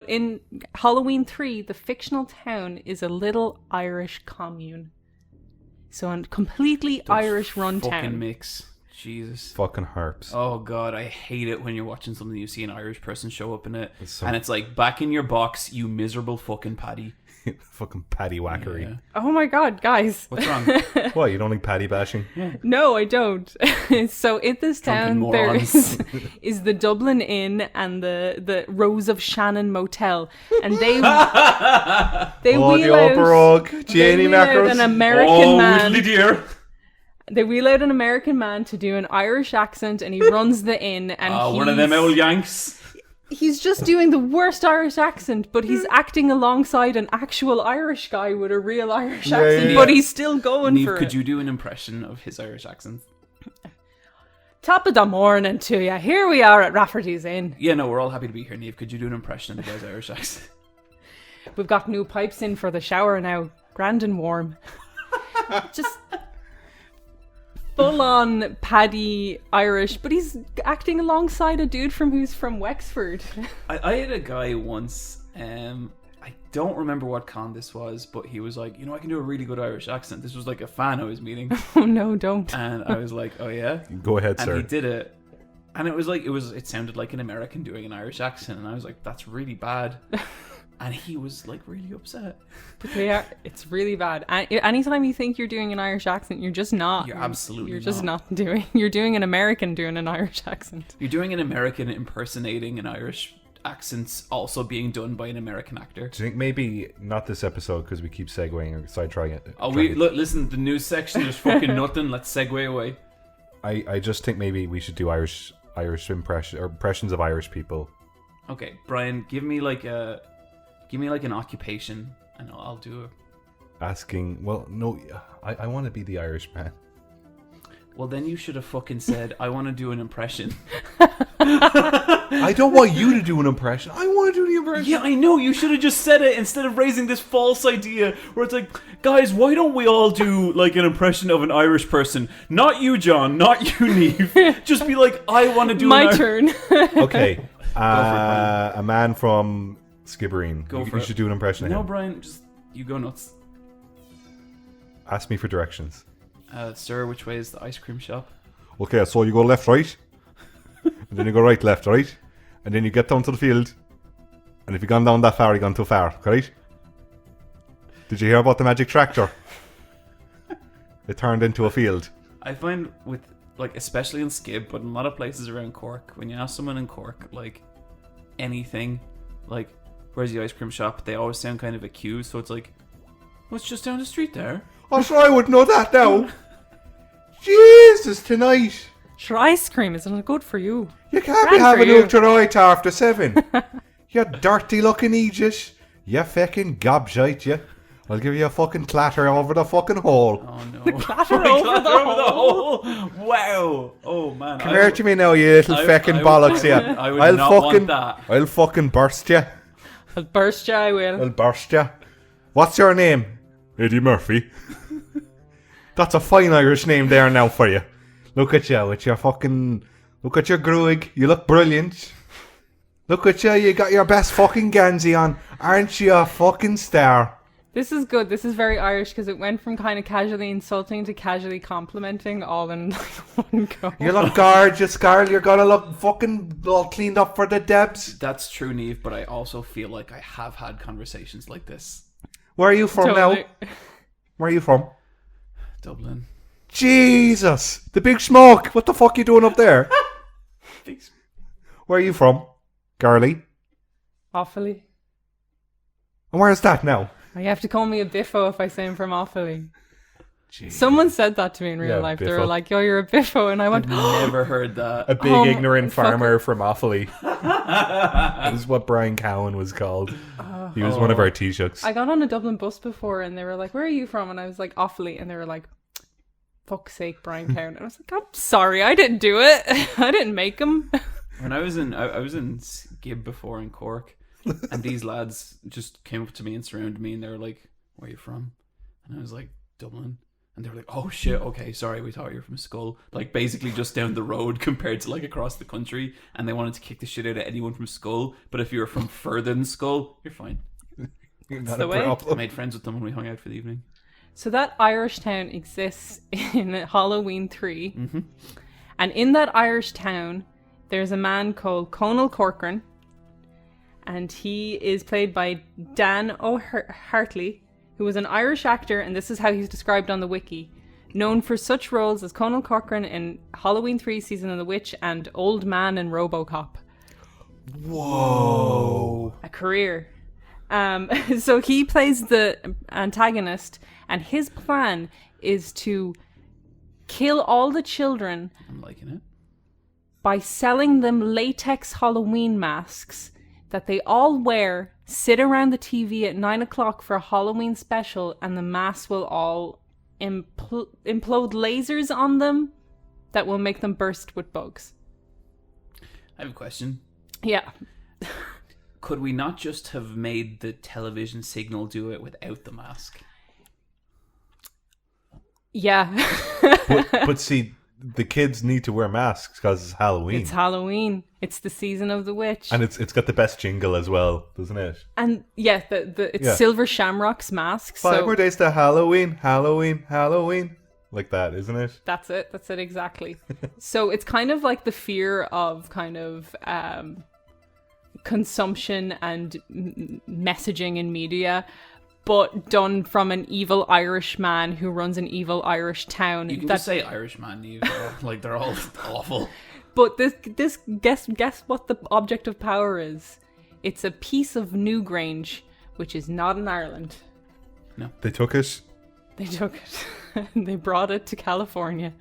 In Halloween 3, the fictional town is a little Irish commune. So a completely Irish run fucking town. mix. Jesus. Fucking harps. Oh god, I hate it when you're watching something you see an Irish person show up in it, So- and it's like, back in your box, you miserable fucking Paddy. Fucking paddy whackery. Yeah. Oh my god, guys. What's wrong? What, you don't like paddy bashing? No, I don't. So in this Drunken town, there morons. is the Dublin Inn and the Rose of Shannon Motel. And they Oh, the wheel upper out, rug. they Janie wheel out Macros. an American Oh, man. Whitley dear. They wheel out an American man to do an Irish accent, and he runs the inn. And One of them old Yanks. he's just doing the worst Irish accent, but he's acting alongside an actual Irish guy with a real Irish accent. yeah. But he's still going Neve, for could it. you do an impression of his Irish accent? Top of the morning to you. Here we are at Rafferty's Inn. Yeah, no, we're all happy to be here, Neve. Could you do an impression of the guy's Irish accent? We've got new pipes in for the shower now. Grand and warm. Just full on Paddy Irish, but he's acting alongside a dude who's from Wexford. I had a guy once, I don't remember what con this was, but he was like, I can do a really good Irish accent. This was like a fan I was meeting. Oh no, don't. And I was like, oh yeah? Go ahead, And sir. he did it. And it sounded like an American doing an Irish accent. And I was like, that's really bad. And he was like really upset. But it's really bad. Anytime you think you're doing an Irish accent, you're just not. You're absolutely You're just not. not doing. You're doing an American doing an Irish accent. You're doing an American impersonating an Irish accent, also being done by an American actor. Do you think maybe not this episode because we keep segueing or sidetracking it? Oh, listen, the news section, there's fucking nothing. Let's segue away. I just think maybe we should do Irish impressions of Irish people. Okay, Brian, give me like an occupation, and I'll do it. Asking, well, no, I want to be the Irish man. Well, then you should have fucking said, I want to do an impression. I don't want you to do an impression. I want to do the impression. Yeah, I know. You should have just said it instead of raising this false idea where it's like, guys, why don't we all do like an impression of an Irish person? Not you, John. Not you, Neve. Just be like, I want to do My an turn. Okay, Brian. a man from Skibbereen. Go for you it. should do an impression of No, him. Brian, just you go nuts. Ask me for directions. Sir, which way is the ice cream shop? Okay, so you go left, right, and then you go right, left, right, and then you get down to the field. And if you've gone down that far, you've gone too far, right? Did you hear about the magic tractor? It turned into a field. I find with, like, especially in Skib, but in a lot of places around Cork, when you ask someone in Cork, like, anything, like, where's the ice cream shop, they always sound kind of accused, so it's like, well, it's just down the street there. Oh, sure, I would know that now. Jesus, tonight. Sure, ice cream isn't it good for you? You can't Grand be for having you. ultra-right after 7. You dirty looking Aegis. You fucking gobshite, you. I'll give you a fucking clatter over the fucking hole. Oh no. Clatter over the hole. Wow. Oh man. Come here to me now, you little fucking bollocks, you. I would not want that. I'll fucking burst you. I'll burst you, I will. I'll burst you. What's your name? Eddie Murphy. That's a fine Irish name there now for you. Look at you with your fucking... Look at your Gruig. You look brilliant. Look at you. You got your best fucking Gansey on. Aren't you a fucking star? This is good. This is very Irish because it went from kind of casually insulting to casually complimenting all in like one go. You look gorgeous, girl. You're gonna look fucking all cleaned up for the Debs. That's true, Neve, but I also feel like I have had conversations like this. Where are you from Totally. now? Where are you from? Dublin. Jesus! The big smoke! What the fuck you doing up there? Thanks. Where are you from? Girly? Awfully. And where's that now? You have to call me a biffo if I say I'm from Offaly. Jeez. Someone said that to me in real Yeah, life. They biffo. were like, yo, you're a biffo. And I went, Never heard that. A big ignorant fuck. farmer from Offaly. That is what Brian Cowan was called. He was one of our Taoiseachs. I got on a Dublin bus before and they were like, where are you from? And I was like, Offaly. And they were like, fuck's sake, Brian Cowan. And I was like, I'm sorry, I didn't do it. I didn't make him. When I was in Skib before in Cork, and these lads just came up to me and surrounded me, and they were like, "Where are you from?" And I was like, "Dublin." And they were like, oh shit, okay, sorry, we thought you were from Skull. Like, basically just down the road compared to, like, across the country. And they wanted to kick the shit out of anyone from Skull. But if you were from further than Skull, you're fine. Not the a way. I problem. made friends with them when we hung out for the evening. So that Irish town exists in Halloween 3. And in that Irish town, there's a man called Conal Corcoran. And he is played by Dan O'Hartley, who was an Irish actor, and this is how he's described on the wiki. Known for such roles as Conal Corcoran in Halloween 3 Season of the Witch and Old Man in RoboCop. Whoa. A career. So he plays the antagonist, and his plan is to kill all the children I'm liking it. by selling them latex Halloween masks that they all wear, sit around the TV at 9 o'clock for a Halloween special, and the masks will all implode lasers on them that will make them burst with bugs. I have a question. Yeah. Could we not just have made the television signal do it without the mask? Yeah. But see, the kids need to wear masks because it's Halloween. It's Halloween. It's the season of the witch. And it's got the best jingle as well, doesn't it? And yeah, it's Yeah. Silver Shamrock's mask. 5 So more days to Halloween, Halloween, Halloween. Like that, isn't it? that's it. That's it exactly. So it's kind of like the fear of kind of consumption and messaging in media, but done from an evil Irish man who runs an evil Irish town. You can just say Irishman, like they're all awful. But this guess what the object of power is? It's a piece of Newgrange, which is not in Ireland. They took it. They took it and they brought it to California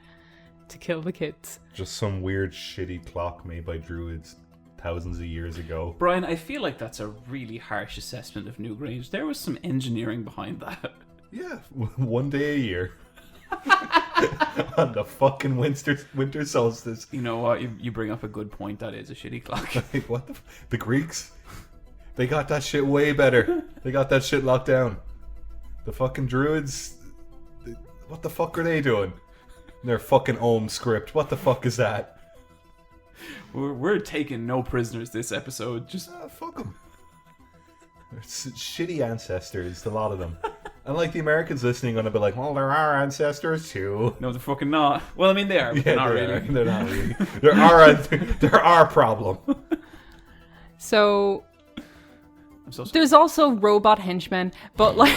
to kill the kids. Just some weird shitty clock made by druids thousands of years ago. Brian, I feel like that's a really harsh assessment of Newgrange. There was some engineering behind that. Yeah, one day a year. On the fucking winter solstice. You know what? You bring up a good point. That is a shitty clock. Like, what the Greeks? They got that shit way better. They got that shit locked down. The fucking druids, what the fuck are they doing? Their fucking own script. What the fuck is that? We're taking no prisoners this episode. Just Fuck them. Shitty ancestors, a lot of them. And like the Americans listening gonna be like, well, there are ancestors too. no, they're fucking not. Well, I mean, they are, but they're not they really. are. They're not really. There are a problem. So I'm so sorry. there's also robot henchmen, but like